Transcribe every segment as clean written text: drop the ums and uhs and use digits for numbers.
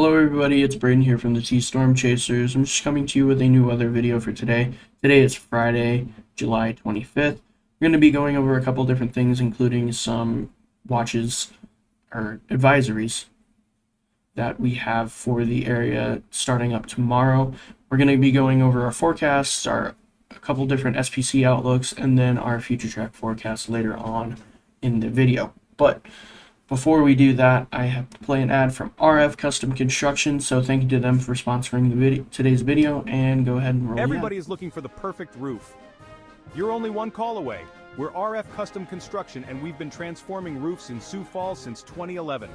Hello everybody, it's Braden here from the T-Storm Chasers. I'm just coming to you with a new weather video for today. Today is Friday, July 25th. We're going to be going over a couple different things, including some watches or advisories that we have for the area starting up tomorrow. We're going to be going over our forecasts, a couple different SPC outlooks, and then our future track forecast later on in the video. But before we do that, I have to play an ad from RF Custom Construction, so thank you to them for sponsoring today's video, and go ahead and roll. Everybody is looking for the perfect roof. You're only one call away. We're RF Custom Construction, and we've been transforming roofs in Sioux Falls since 2011.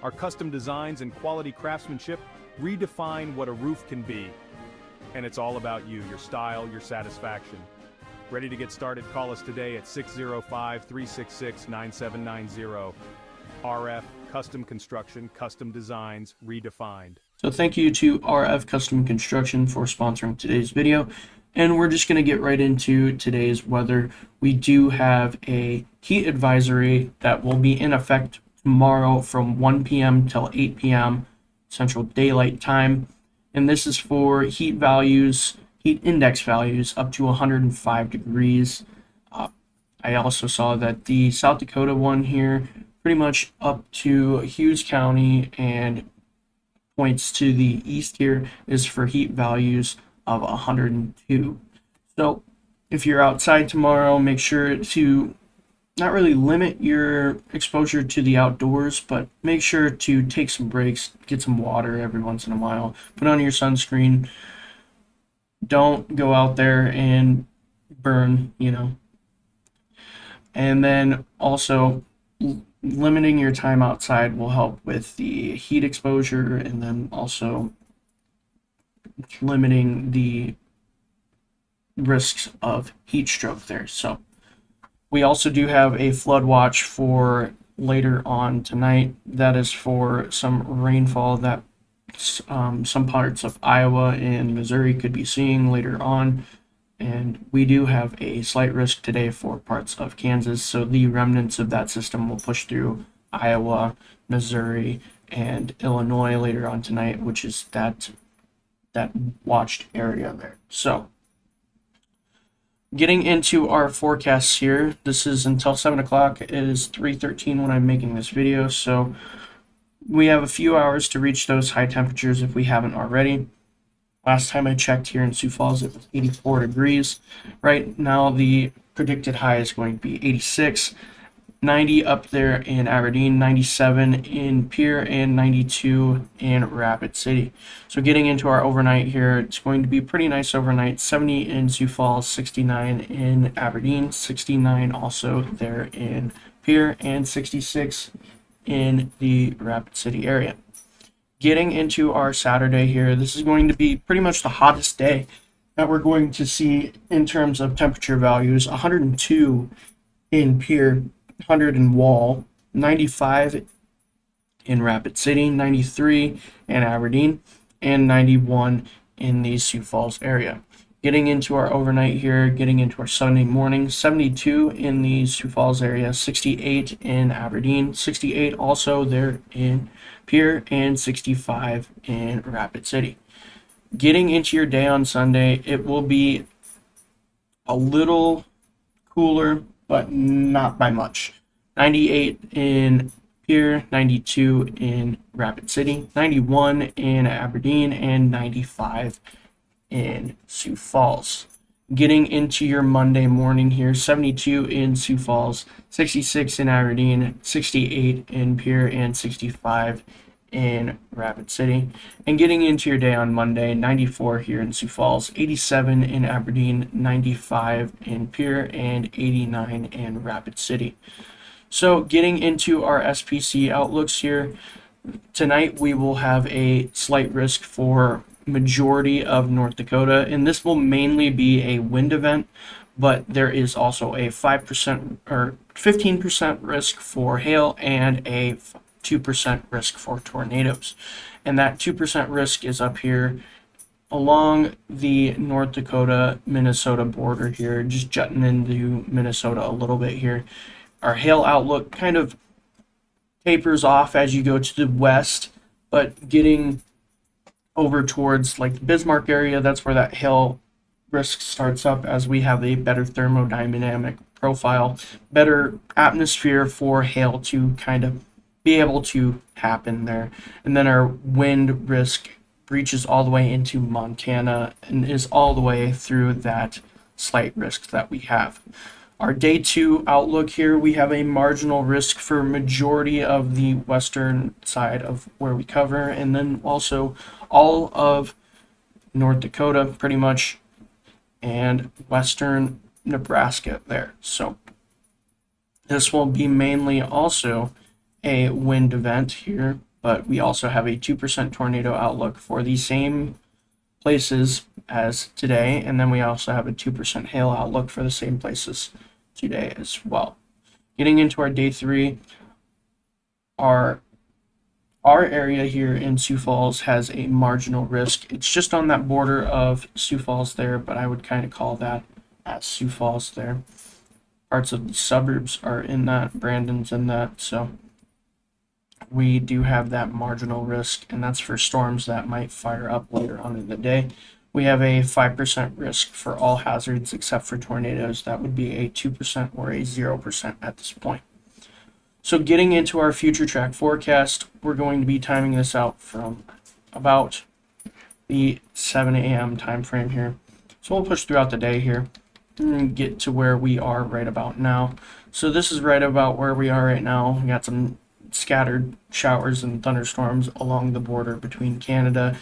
Our custom designs and quality craftsmanship redefine what a roof can be. And it's all about you, your style, your satisfaction. Ready to get started? Call us today at 605-366-9790. RF Custom Construction, custom designs redefined. So thank you to RF Custom Construction for sponsoring today's video. And we're just going to get right into today's weather. We do have a heat advisory that will be in effect tomorrow from 1 p.m. till 8 p.m. Central Daylight Time. And this is for heat values, heat index values up to 105 degrees. I also saw that the South Dakota one here, pretty much up to Hughes County and points to the east here, is for heat values of 102. So if you're outside tomorrow, make sure to not really limit your exposure to the outdoors, but make sure to take some breaks, get some water every once in a while, put on your sunscreen. Don't go out there and burn, And then also limiting your time outside will help with the heat exposure, and then also limiting the risks of heat stroke there. So we also do have a flood watch for later on tonight. That is for some rainfall that some parts of Iowa and Missouri could be seeing later on. And we do have a slight risk today for parts of Kansas, so the remnants of that system will push through Iowa, Missouri, and Illinois later on tonight, which is that watched area there. So getting into our forecasts here, this is until 7 o'clock. It is 3:13 when I'm making this video, so we have a few hours to reach those high temperatures if we haven't already. Last time I checked here in Sioux Falls, it was 84 degrees. Right now, the predicted high is going to be 86, 90 up there in Aberdeen, 97 in Pierre, and 92 in Rapid City. So getting into our overnight here, it's going to be pretty nice overnight. 70 in Sioux Falls, 69 in Aberdeen, 69 also there in Pierre, and 66 in the Rapid City area. Getting into our Saturday here, this is going to be pretty much the hottest day that we're going to see in terms of temperature values. 102 in Pierre, 100 in Wall, 95 in Rapid City, 93 in Aberdeen, and 91 in the Sioux Falls area. Getting into our overnight here, getting into our Sunday morning, 72 in the Sioux Falls area, 68 in Aberdeen, 68 also there in Pierre, and 65 in Rapid City. Getting into your day on Sunday, it will be a little cooler, but not by much. 98 in Pierre, 92 in Rapid City, 91 in Aberdeen, and 95 in Sioux Falls. Getting into your Monday morning here, 72 in Sioux Falls, 66 in Aberdeen, 68 in Pierre, and 65 in Rapid City. And getting into your day on Monday, 94 here in Sioux Falls, 87 in Aberdeen, 95 in Pierre, and 89 in Rapid City. So getting into our SPC outlooks here, tonight we will have a slight risk for majority of North Dakota, and this will mainly be a wind event, but there is also a 5% or 15% risk for hail and a 2% risk for tornadoes. And that 2% risk is up here along the North Dakota Minnesota border here, just jutting into Minnesota a little bit here. Our hail outlook kind of tapers off as you go to the west, but getting over towards like the Bismarck area, that's where that hail risk starts up, as we have a better thermodynamic profile, better atmosphere for hail to kind of be able to happen there. And then our wind risk reaches all the way into Montana and is all the way through that slight risk that we have. Our day 2 outlook here, we have a marginal risk for majority of the western side of where we cover, and then also all of North Dakota pretty much, and western Nebraska there. So this will be mainly also a wind event here, but we also have a 2% tornado outlook for the same places as today, and then we also have a 2% hail outlook for the same places today as well. Getting into our day 3, our area here in Sioux Falls has a marginal risk. It's just on that border of Sioux Falls there, but I would kind of call that as Sioux Falls there. Parts of the suburbs are in that, Brandon's in that, so we do have that marginal risk, and that's for storms that might fire up later on in the day. We have a 5% risk for all hazards except for tornadoes. That would be a 2% or a 0% at this point. So getting into our future track forecast, we're going to be timing this out from about the 7 a.m. time frame here. So we'll push throughout the day here and get to where we are right about now. So this is right about where we are right now. We got some scattered showers and thunderstorms along the border between Canada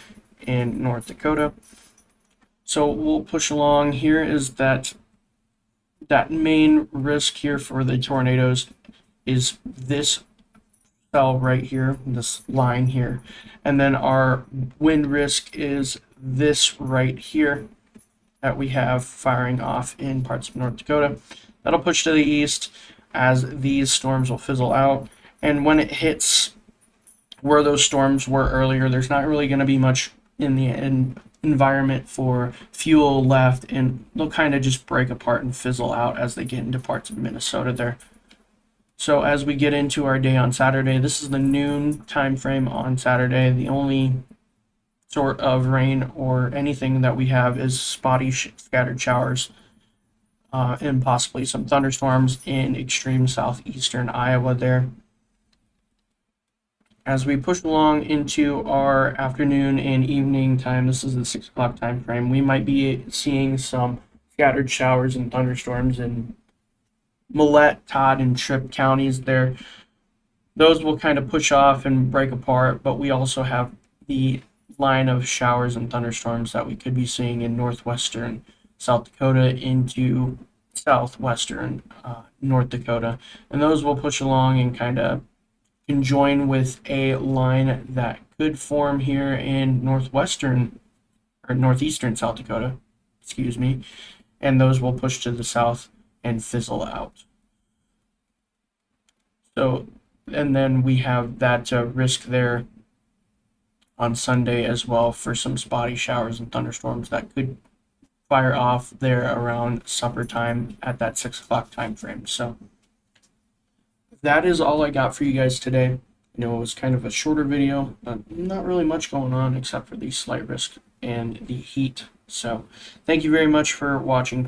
and North Dakota. So we'll push along. Here is that main risk here for the tornadoes is this cell right here, this line here, and then our wind risk is this right here that we have firing off in parts of North Dakota. That'll push to the east as these storms will fizzle out, and when it hits where those storms were earlier, there's not really going to be much in the environment for fuel left, and they'll kind of just break apart and fizzle out as they get into parts of Minnesota there. So as we get into our day on Saturday, this is the noon time frame on Saturday. The only sort of rain or anything that we have is spotty scattered showers and possibly some thunderstorms in extreme southeastern Iowa there. As we push along into our afternoon and evening time, this is the 6 o'clock time frame, we might be seeing some scattered showers and thunderstorms in Millette, Todd, and Tripp counties there. Those will kind of push off and break apart, but we also have the line of showers and thunderstorms that we could be seeing in northwestern South Dakota into southwestern North Dakota, and those will push along and kind of conjoin with a line that could form here in northwestern or northeastern South Dakota, excuse me, and those will push to the south and fizzle out. So, and then we have that risk there on Sunday as well for some spotty showers and thunderstorms that could fire off there around supper time at that 6 o'clock time frame. So that is all I got for you guys today. You know, it was kind of a shorter video, but not really much going on except for the slight risk and the heat. So thank you very much for watching.